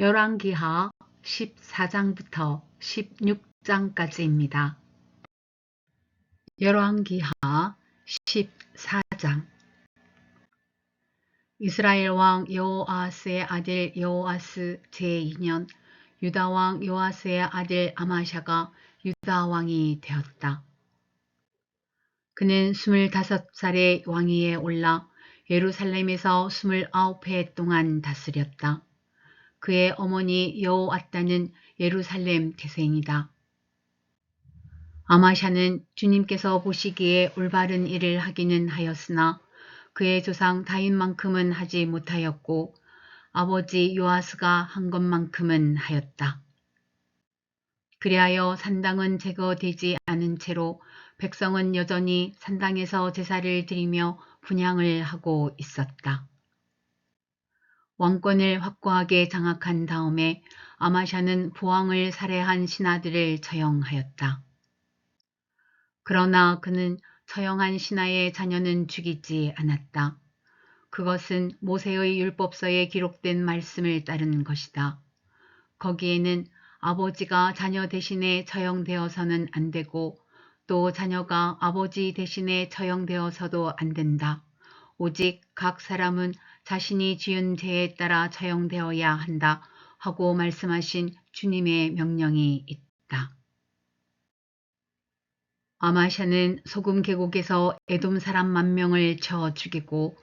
열왕기하 14장부터 16장까지입니다. 열왕기하 14장. 이스라엘 왕 여호아스의 아들 여호아스 제2년 유다 왕 요아스의 아들 아마샤가 유다 왕이 되었다. 그는 25살의 왕위에 올라 예루살렘에서 29해 동안 다스렸다. 그의 어머니 여호앗다는 예루살렘 태생이다. 아마샤는 주님께서 보시기에 올바른 일을 하기는 하였으나 그의 조상 다윗만큼은 하지 못하였고 아버지 요아스가 한 것만큼은 하였다. 그리하여 산당은 제거되지 않은 채로 백성은 여전히 산당에서 제사를 드리며 분향을 하고 있었다. 왕권을 확고하게 장악한 다음에 아마샤는 부왕을 살해한 신하들을 처형하였다. 그러나 그는 처형한 신하의 자녀는 죽이지 않았다. 그것은 모세의 율법서에 기록된 말씀을 따른 것이다. 거기에는 아버지가 자녀 대신에 처형되어서는 안 되고 또 자녀가 아버지 대신에 처형되어서도 안 된다. 오직 각 사람은 자신이 지은 죄에 따라 처형되어야 한다 하고 말씀하신 주님의 명령이 있다. 아마샤는 소금 계곡에서 에돔 사람 10,000명을 쳐 죽이고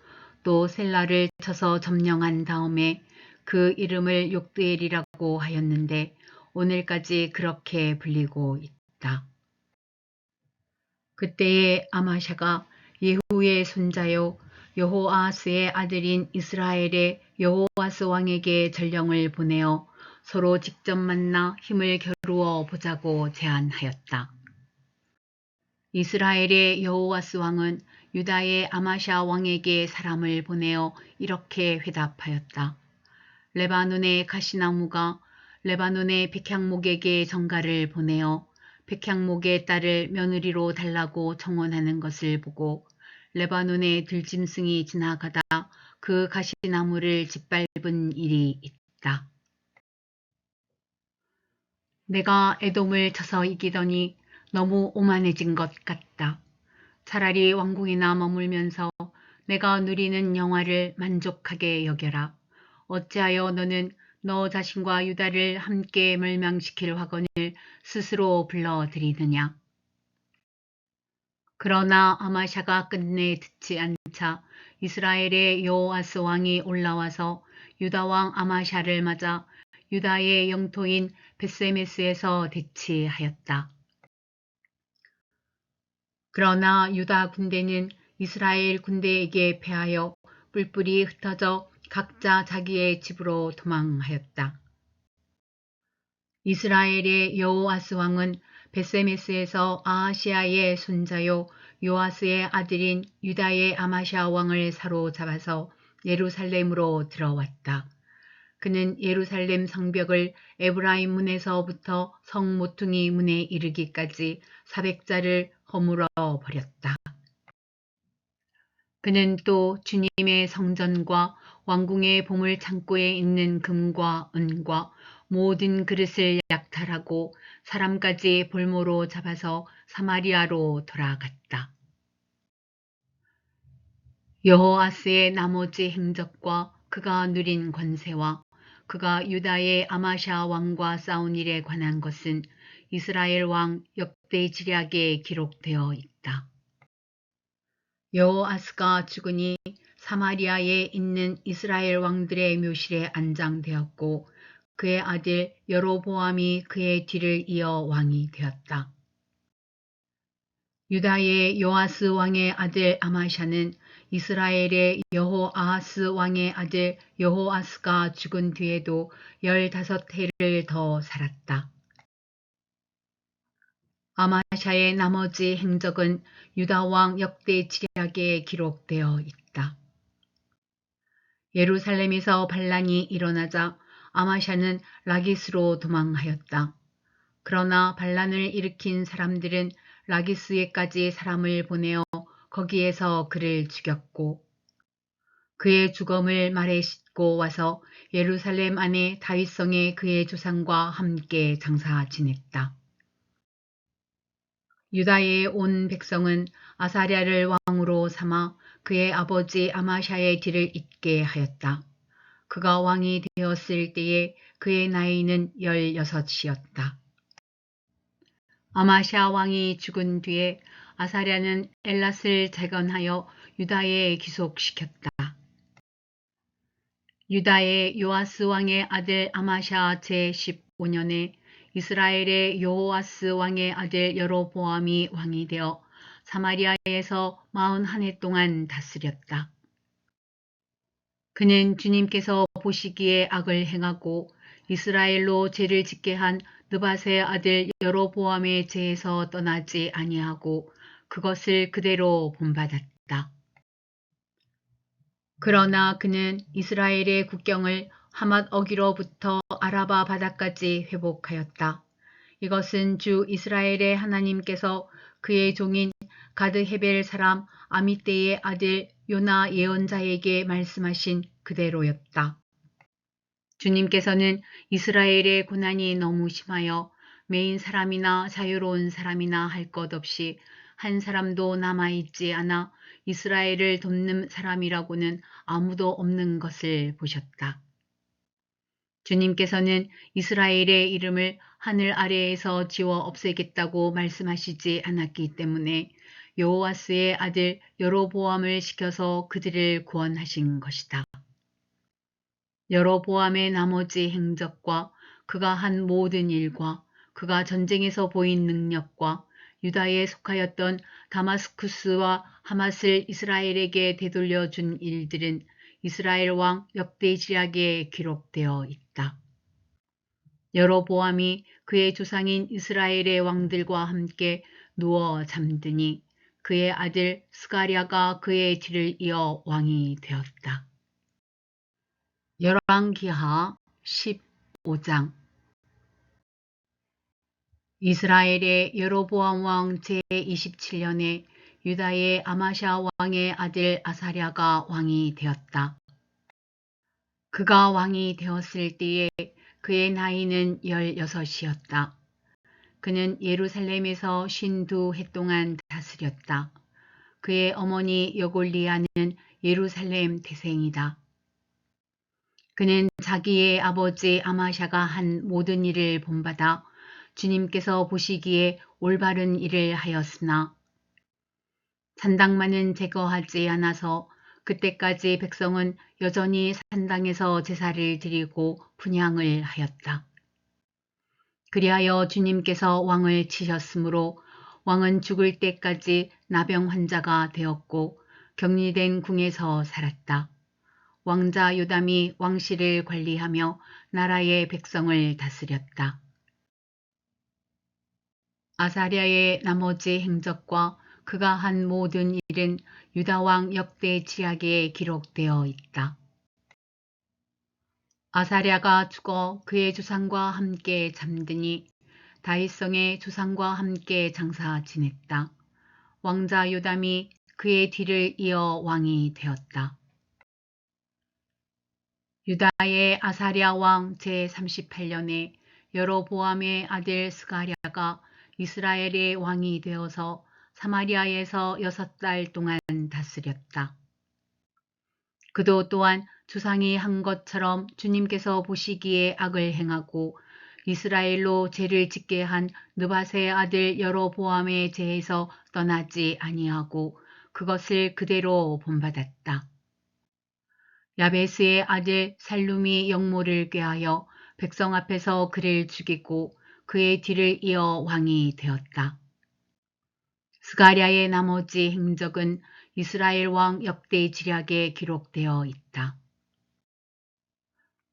또 셀라를 쳐서 점령한 다음에 그 이름을 욕드엘이라고 하였는데 오늘까지 그렇게 불리고 있다. 그때에 아마샤가 예후의 손자요 여호아스의 아들인 이스라엘의 여호아스 왕에게 전령을 보내어 서로 직접 만나 힘을 겨루어 보자고 제안하였다. 이스라엘의 여호아스 왕은 유다의 아마샤 왕에게 사람을 보내어 이렇게 회답하였다. 레바논의 가시나무가 레바논의 백향목에게 전가를 보내어 백향목의 딸을 며느리로 달라고 청혼하는 것을 보고 레바논의 들짐승이 지나가다 그 가시나무를 짓밟은 일이 있다. 내가 에돔을 쳐서 이기더니 너무 오만해진 것 같다. 차라리 왕궁이나 머물면서 내가 누리는 영화를 만족하게 여겨라. 어찌하여 너는 너 자신과 유다를 함께 멸망시킬 화건을 스스로 불러들이느냐. 그러나 아마샤가 끝내 듣지 않자 이스라엘의 여호아스 왕이 올라와서 유다 왕 아마샤를 맞아 유다의 영토인 벳세메스에서 대치하였다. 그러나 유다 군대는 이스라엘 군대에게 패하여 뿔뿔이 흩어져 각자 자기의 집으로 도망하였다. 이스라엘의 여호아스 왕은 벳세메스에서 아하시아의 손자요 요아스의 아들인 유다의 아마샤 왕을 사로잡아서 예루살렘으로 들어왔다. 그는 예루살렘 성벽을 에브라임 문에서부터 성 모퉁이 문에 이르기까지 400자를 허물어 버렸다. 그는 또 주님의 성전과 왕궁의 보물 창고에 있는 금과 은과 모든 그릇을 약탈하고 사람까지 볼모로 잡아서 사마리아로 돌아갔다. 여호아스의 나머지 행적과 그가 누린 권세와 그가 유다의 아마샤 왕과 싸운 일에 관한 것은 이스라엘 왕 역대지략에 기록되어 있다. 여호아스가 죽으니 사마리아에 있는 이스라엘 왕들의 묘실에 안장되었고 그의 아들 여로보암이 그의 뒤를 이어 왕이 되었다. 유다의 요아스 왕의 아들 아마샤는 이스라엘의 여호아하스 왕의 아들 여호아스가 죽은 뒤에도 15해를 더 살았다. 아마샤의 나머지 행적은 유다 왕 역대지략에 기록되어 있다. 예루살렘에서 반란이 일어나자 아마샤는 라기스로 도망하였다. 그러나 반란을 일으킨 사람들은 라기스에까지 사람을 보내어 거기에서 그를 죽였고 그의 죽음을 말에 싣고 싣고 와서 예루살렘 안에 다윗성에 그의 조상과 함께 장사 지냈다. 유다의 온 백성은 아사랴를 왕으로 삼아 그의 아버지 아마샤의 뒤를 잇게 하였다. 그가 왕이 되었을 때에 그의 나이는 16이었다. 아마샤 왕이 죽은 뒤에 아사랴는 엘랏을 재건하여 유다에 귀속시켰다. 유다의 요아스 왕의 아들 아마샤 제15년에 이스라엘의 여호아스 왕의 아들 여로보암이 왕이 되어 사마리아에서 41해 동안 다스렸다. 그는 주님께서 보시기에 악을 행하고 이스라엘로 죄를 짓게 한 느밧의 아들 여로보암의 죄에서 떠나지 아니하고 그것을 그대로 본받았다. 그러나 그는 이스라엘의 국경을 하맛 어기로부터 아라바 바다까지 회복하였다. 이것은 주 이스라엘의 하나님께서 그의 종인 가드 헤벨 사람 아미떼의 아들 요나 예언자에게 말씀하신 그대로였다. 주님께서는 이스라엘의 고난이 너무 심하여 매인 사람이나 자유로운 사람이나 할 것 없이 한 사람도 남아있지 않아 이스라엘을 돕는 사람이라고는 아무도 없는 것을 보셨다. 주님께서는 이스라엘의 이름을 하늘 아래에서 지워 없애겠다고 말씀하시지 않았기 때문에 여호와스의 아들 여로보암을 시켜서 그들을 구원하신 것이다. 여로보암의 나머지 행적과 그가 한 모든 일과 그가 전쟁에서 보인 능력과 유다에 속하였던 다마스쿠스와 하맛을 이스라엘에게 되돌려 준 일들은 이스라엘 왕 역대지략에 기록되어 있다. 여로보암이 그의 조상인 이스라엘의 왕들과 함께 누워 잠드니 그의 아들 스가랴가 그의 뒤를 이어 왕이 되었다. 열왕기하 15장 이스라엘의 여로보암 왕 제27년에 유다의 아마샤 왕의 아들 아사랴가 왕이 되었다. 그가 왕이 되었을 때에 그의 나이는 16이었다. 그는 예루살렘에서 52해 동안 다스렸다. 그의 어머니 여골리아는 예루살렘 태생이다. 그는 자기의 아버지 아마샤가 한 모든 일을 본받아 주님께서 보시기에 올바른 일을 하였으나 산당만은 제거하지 않아서 그때까지 백성은 여전히 산당에서 제사를 드리고 분향을 하였다. 그리하여 주님께서 왕을 치셨으므로 왕은 죽을 때까지 나병 환자가 되었고 격리된 궁에서 살았다. 왕자 요담이 왕실을 관리하며 나라의 백성을 다스렸다. 아사랴의 나머지 행적과 그가 한 모든 일은 유다왕 역대지략에 기록되어 있다. 아사랴가 죽어 그의 조상과 함께 잠드니 다윗성의 조상과 함께 장사 지냈다. 왕자 요담이 그의 뒤를 이어 왕이 되었다. 유다의 아사랴 왕 제38년에 여로보암의 아들 스가랴가 이스라엘의 왕이 되어서 사마리아에서 6달 동안 다스렸다. 그도 또한 조상이 한 것처럼 주님께서 보시기에 악을 행하고 이스라엘로 죄를 짓게 한 느밧의 아들 여로보암의 죄에서 떠나지 아니하고 그것을 그대로 본받았다. 야베스의 아들 살룸이 영모를 꾀하여 백성 앞에서 그를 죽이고 그의 뒤를 이어 왕이 되었다. 스가랴의 나머지 행적은 이스라엘 왕 역대지략에 기록되어 있다.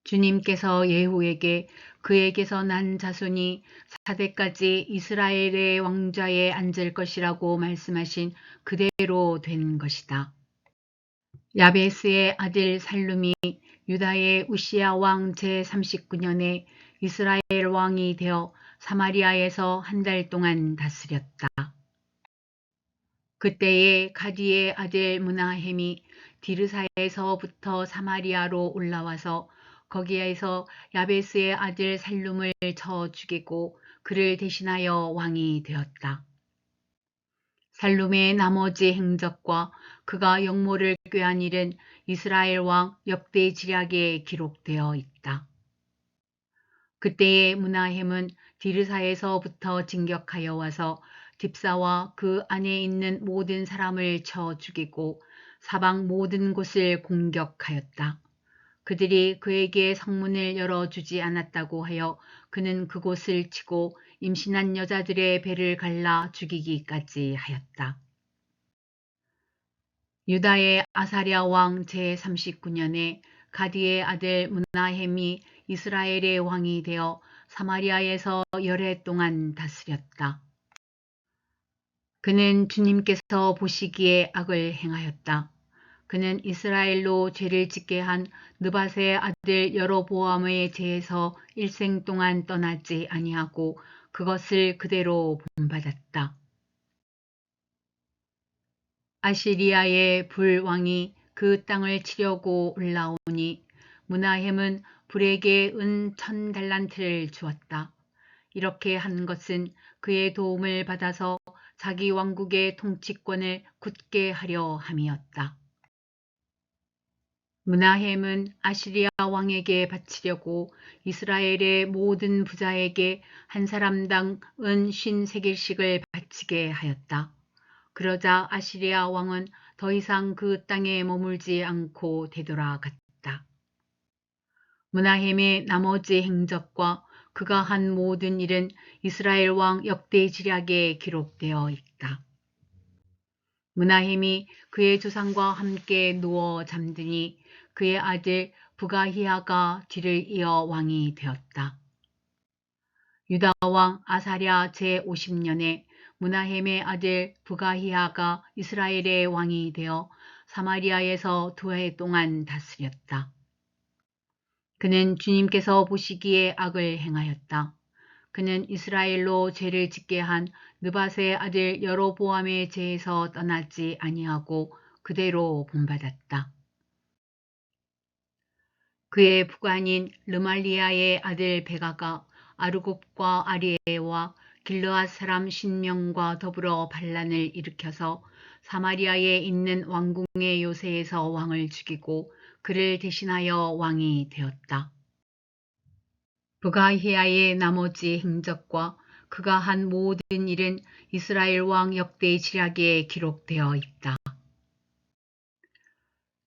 주님께서 예후에게 그에게서 난 자손이 4대까지 이스라엘의 왕좌에 앉을 것이라고 말씀하신 그대로 된 것이다. 야베스의 아들 살룸이 유다의 우시야 왕 제39년에 이스라엘 왕이 되어 사마리아에서 1달 동안 다스렸다. 그때에 가디의 아들 므나헴이 디르사에서부터 사마리아로 올라와서 거기에서 야베스의 아들 살룸을 쳐 죽이고 그를 대신하여 왕이 되었다. 살룸의 나머지 행적과 그가 역모를 꾀한 일은 이스라엘 왕 역대지략에 기록되어 있다. 그때의 므나헴은 디르사에서부터 진격하여 와서 딥사와 그 안에 있는 모든 사람을 쳐 죽이고 사방 모든 곳을 공격하였다. 그들이 그에게 성문을 열어주지 않았다고 하여 그는 그곳을 치고 임신한 여자들의 배를 갈라 죽이기까지 하였다. 유다의 아사랴 왕 제39년에 가디의 아들 므나헴이 이스라엘의 왕이 되어 사마리아에서 열해 동안 다스렸다. 그는 주님께서 보시기에 악을 행하였다. 그는 이스라엘로 죄를 짓게 한 느밧의 아들 여로보암의 죄에서 일생 동안 떠나지 아니하고 그것을 그대로 본받았다. 아시리아의 불왕이 그 땅을 치려고 올라오니 므나헴은 불에게 은 1000달란트를 주었다. 이렇게 한 것은 그의 도움을 받아서 자기 왕국의 통치권을 굳게 하려 함이었다. 므나헴은 아시리아 왕에게 바치려고 이스라엘의 모든 부자에게 한 사람당 은 50세겔씩을 바치게 하였다. 그러자 아시리아 왕은 더 이상 그 땅에 머물지 않고 되돌아갔다. 므나헴의 나머지 행적과 그가 한 모든 일은 이스라엘 왕 역대지략에 기록되어 있다. 므나헴이 그의 조상과 함께 누워 잠드니 그의 아들 부가히야가 뒤를 이어 왕이 되었다. 유다 왕 아사랴 제50년에 므나헴의 아들 부가히야가 이스라엘의 왕이 되어 사마리아에서 2해 동안 다스렸다. 그는 주님께서 보시기에 악을 행하였다. 그는 이스라엘로 죄를 짓게 한 느밧의 아들 여로보암의 죄에서 떠나지 아니하고 그대로 본받았다. 그의 부관인 르말리아의 아들 베가가 아르곱과 아리에와 길르앗 사람 신명과 더불어 반란을 일으켜서 사마리아에 있는 왕궁의 요새에서 왕을 죽이고 그를 대신하여 왕이 되었다. 부가히야의 나머지 행적과 그가 한 모든 일은 이스라엘 왕 역대지략에 기록되어 있다.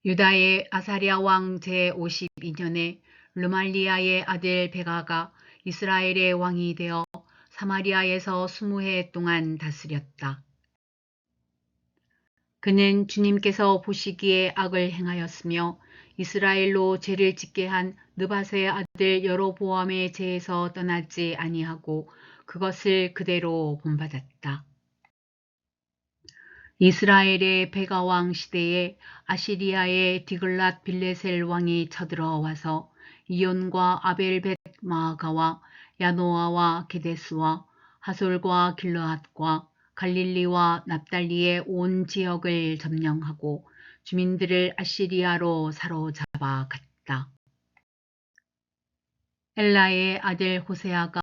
유다의 아사랴 왕 제52년에 르말리아의 아들 베가가 이스라엘의 왕이 되어 사마리아에서 20해 동안 다스렸다. 그는 주님께서 보시기에 악을 행하였으며 이스라엘로 죄를 짓게 한 느밧의 아들 여로보암의 죄에서 떠나지 아니하고 그것을 그대로 본받았다. 이스라엘의 베가 왕 시대에 아시리아의 디글랏 빌레셀 왕이 쳐들어와서 이온과 아벨벳 마아가와 야노아와 게데스와 하솔과 길르앗과 갈릴리와 납달리의 온 지역을 점령하고 주민들을 아시리아로 사로잡아 갔다. 엘라의 아들 호세아가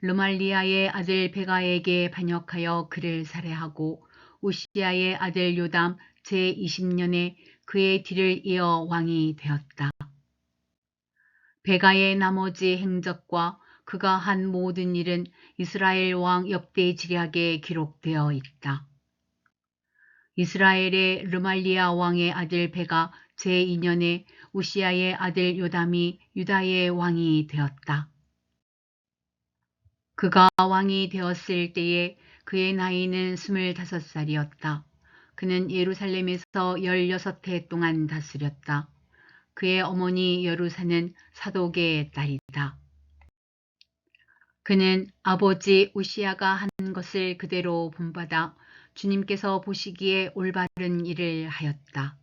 르말리아의 아들 베가에게 반역하여 그를 살해하고 우시아의 아들 요담 제20년에 그의 뒤를 이어 왕이 되었다. 베가의 나머지 행적과 그가 한 모든 일은 이스라엘 왕 역대지략에 기록되어 있다. 이스라엘의 르말리아 왕의 아들 베가 제2년에 우시아의 아들 요담이 유다의 왕이 되었다. 그가 왕이 되었을 때에 그의 나이는 25살이었다. 그는 예루살렘에서 16해 동안 다스렸다. 그의 어머니 여루사는 사독의 딸이다. 그는 아버지 우시아가 한 것을 그대로 본받아 주님께서 보시기에 올바른 일을 하였다.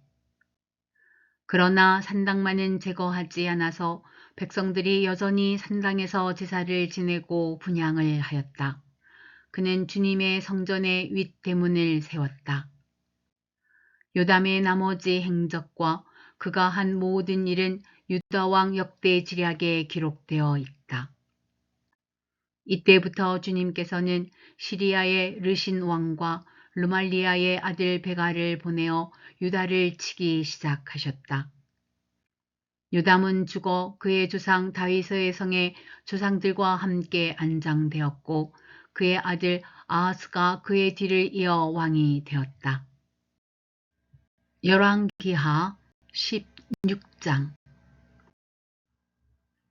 그러나 산당만은 제거하지 않아서 백성들이 여전히 산당에서 제사를 지내고 분향을 하였다. 그는 주님의 성전에 윗대문을 세웠다. 요담의 나머지 행적과 그가 한 모든 일은 유다왕 역대 지략에 기록되어 있다. 이때부터 주님께서는 시리아의 르신 왕과 르말리아의 아들 베가를 보내어 유다를 치기 시작하셨다. 요담은 죽어 그의 조상 다윗의 성에 조상들과 함께 안장되었고 그의 아들 아하스가 그의 뒤를 이어 왕이 되었다. 열왕기하 16장.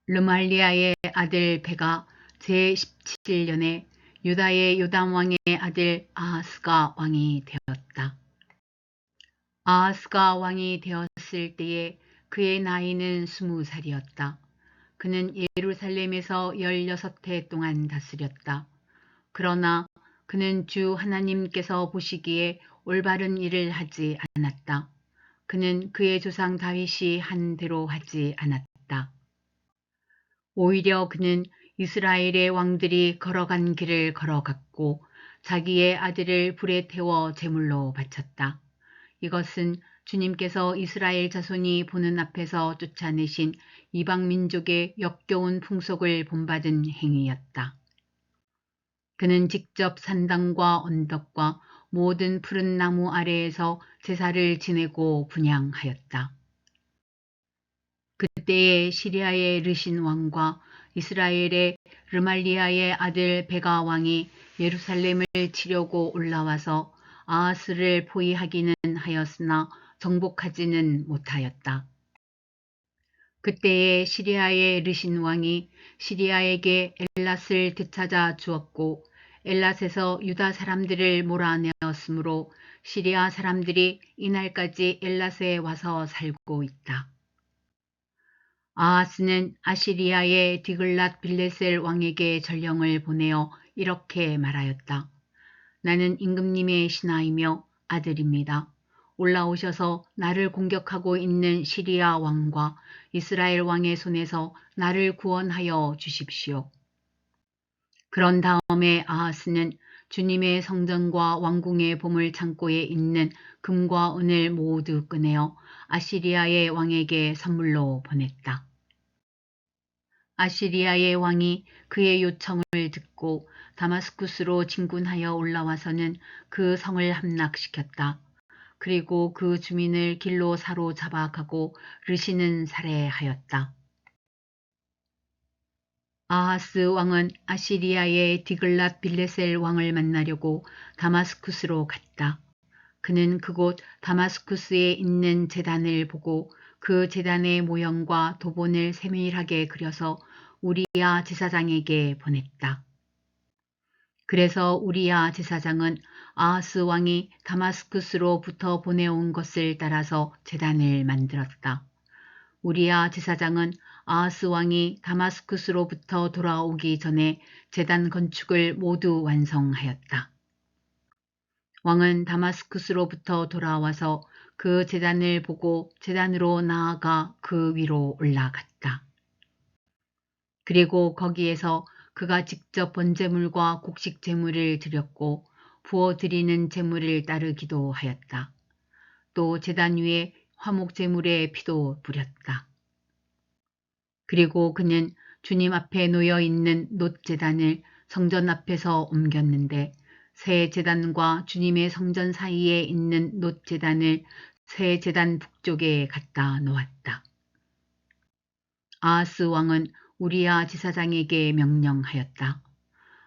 르말리아의 아들 베가 제17년에 유다의 요담 왕의 아들 아하스가 왕이 되었다. 아하스가 왕이 되었을 때에 그의 나이는 20살이었다. 그는 예루살렘에서 16해 동안 다스렸다. 그러나 그는 주 하나님께서 보시기에 올바른 일을 하지 않았다. 그는 그의 조상 다윗이 한 대로 하지 않았다. 오히려 그는 이스라엘의 왕들이 걸어간 길을 걸어갔고 자기의 아들을 불에 태워 제물로 바쳤다. 이것은 주님께서 이스라엘 자손이 보는 앞에서 쫓아내신 이방 민족의 역겨운 풍속을 본받은 행위였다. 그는 직접 산당과 언덕과 모든 푸른 나무 아래에서 제사를 지내고 분향하였다. 그때에 시리아의 르신 왕과 이스라엘의 르말리아의 아들 베가 왕이 예루살렘을 치려고 올라와서 아하스를 포위하기는 하였으나 정복하지는 못하였다. 그때에 시리아의 르신 왕이 시리아에게 엘랏을 되찾아 주었고 엘랏에서 유다 사람들을 몰아내었으므로 시리아 사람들이 이날까지 엘랏에 와서 살고 있다. 아하스는 아시리아의 디글랏 빌레셀 왕에게 전령을 보내어 이렇게 말하였다. 나는 임금님의 신하이며 아들입니다. 올라오셔서 나를 공격하고 있는 시리아 왕과 이스라엘 왕의 손에서 나를 구원하여 주십시오. 그런 다음에 아하스는 주님의 성전과 왕궁의 보물 창고에 있는 금과 은을 모두 꺼내어 아시리아의 왕에게 선물로 보냈다. 아시리아의 왕이 그의 요청을 듣고 다마스쿠스로 진군하여 올라와서는 그 성을 함락시켰다. 그리고 그 주민을 길로 사로잡아 가고 르신은 살해하였다. 아하스 왕은 아시리아의 디글랏 빌레셀 왕을 만나려고 다마스쿠스로 갔다. 그는 그곳 다마스쿠스에 있는 제단을 보고 그 제단의 모형과 도본을 세밀하게 그려서 우리야 제사장에게 보냈다. 그래서 우리야 제사장은 아하스 왕이 다마스쿠스로부터 보내온 것을 따라서 제단을 만들었다. 우리야 제사장은 아하스 왕이 다마스쿠스로부터 돌아오기 전에 제단 건축을 모두 완성하였다. 왕은 다마스쿠스로부터 돌아와서 그 제단을 보고 제단으로 나아가 그 위로 올라갔다. 그리고 거기에서 그가 직접 번제물과 곡식 제물을 드렸고 부어 드리는 제물을 따르기도 하였다. 또 제단 위에 화목 제물의 피도 뿌렸다. 그리고 그는 주님 앞에 놓여 있는 놋 제단을 성전 앞에서 옮겼는데 새 제단과 주님의 성전 사이에 있는 놋 제단을 새 제단 북쪽에 갖다 놓았다. 아하스 왕은 우리야 제사장에게 명령하였다.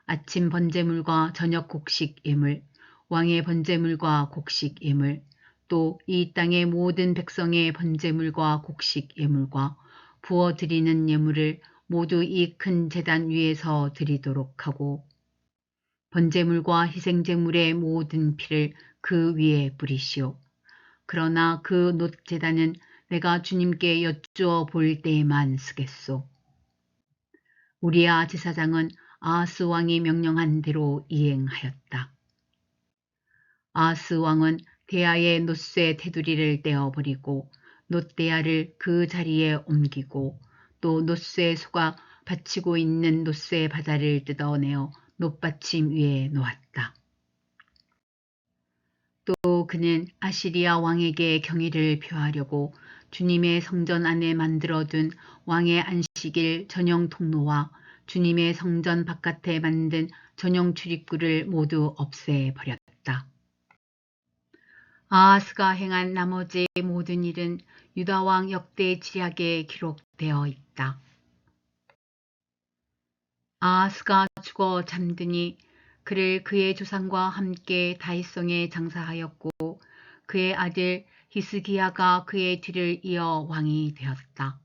아침 번제물과 저녁 곡식 예물, 왕의 번제물과 곡식 예물, 또 이 땅의 모든 백성의 번제물과 곡식 예물과 부어 드리는 예물을 모두 이 큰 제단 위에서 드리도록 하고 번제물과 희생제물의 모든 피를 그 위에 뿌리시오. 그러나 그 놋 제단은 내가 주님께 여쭈어 볼 때에만 쓰겠소. 우리야 제사장은 아하스 왕이 명령한 대로 이행하였다. 아하스 왕은 대야의 놋쇠 테두리를 떼어버리고 놋대야를 그 자리에 옮기고 또 놋쇠 소가 받치고 있는 놋쇠 바다를 뜯어내어 놋받침 위에 놓았다. 또 또 그는 아시리아 왕에게 경의를 표하려고 주님의 성전 안에 만들어둔 왕의 안식일 전용 통로와 주님의 성전 바깥에 만든 전용 출입구를 모두 없애버렸다. 아하스가 행한 나머지 모든 일은 유다왕 역대 지략에 기록되어 있다. 아하스가 죽어 잠드니 그를 그의 조상과 함께 다윗성에 장사하였고 그의 아들 히스기야가 그의 뒤를 이어 왕이 되었다.